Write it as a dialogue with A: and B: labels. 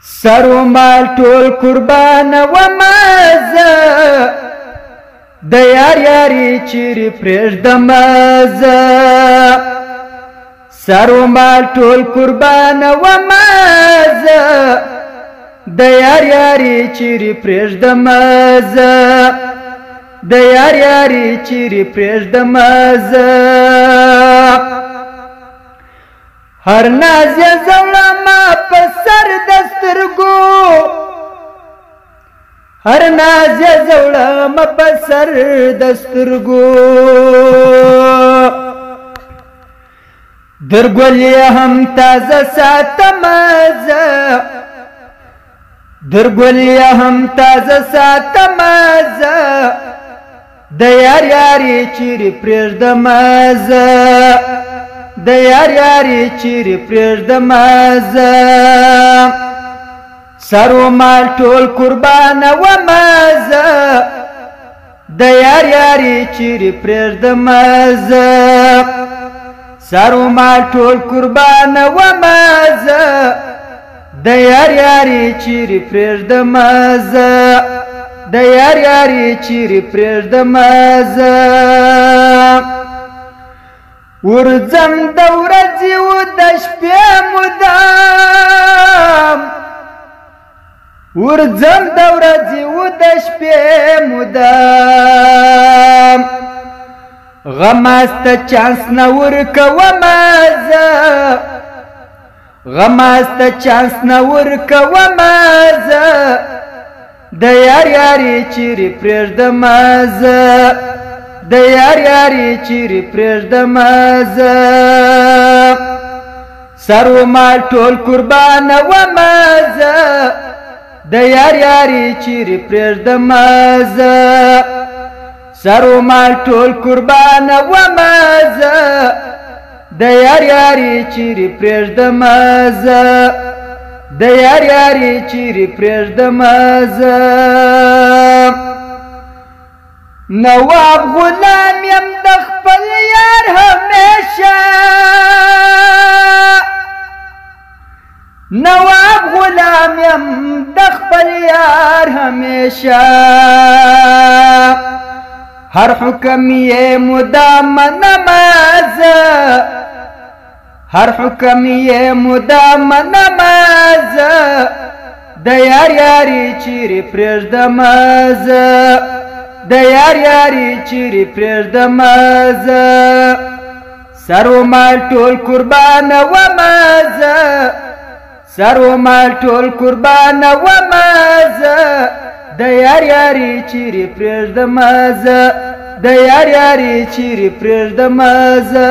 A: سرو مال ټول قربان وما زه د یار یاري چیرې پرېږدم زه سرو مال ټول قربان وما زه د یار یاري چیرې پرېږدم زه د یار یاري چیرې پرېږدم زه هر ناز یې زوړمه په سر د سترګو هر ناز یې زوړمه په سر د سترګو درګل یې هم تازه ساتم زه درګل یې هم تازه ساتم زه د یار یاري چیرې پرېږدم زه د یار یاري چیرې پرېږدم زه سرو مال ټول قربان وما زه د یار یاري چیرې پرېږدم زه سرو مال ټول قربان وما زه د یار یاري چیرې پرېږدم زه د یار یاري چیرې پرېږدم زه ورځم د ورځې و د شپې مدام ورځم د ورځې و د شپې مدام غماسته چانس نه ورکومه زه غماسته چانس نه ورکومه زه د یار یاري چیرې پرېږدم زه د یار یاري چیرې پرېږدم زه سرو مال ټول قربان وما زه د یار یاري چیرې پرېږدم زه سرو مال ټول قربان وما زه د یار یاري چیرې پرېږدم زه د یار یاري چیرې پرېږدم زه نواب غلام یم د خپل یار همیشه نواب غلام یم د خپل یار همیشه هر حکم یې مدام منم زه هر حکم یې مدام منم زه د یار یاري چیرې پرېږدم زه د یار یاري چیرې پرېږدم زه سرو مال ټول قربان وما زه سرو مال ټول قربان وما زه د یار یاري چیرې پرېږدم زه د یار یاري چیرې پرېږدم زه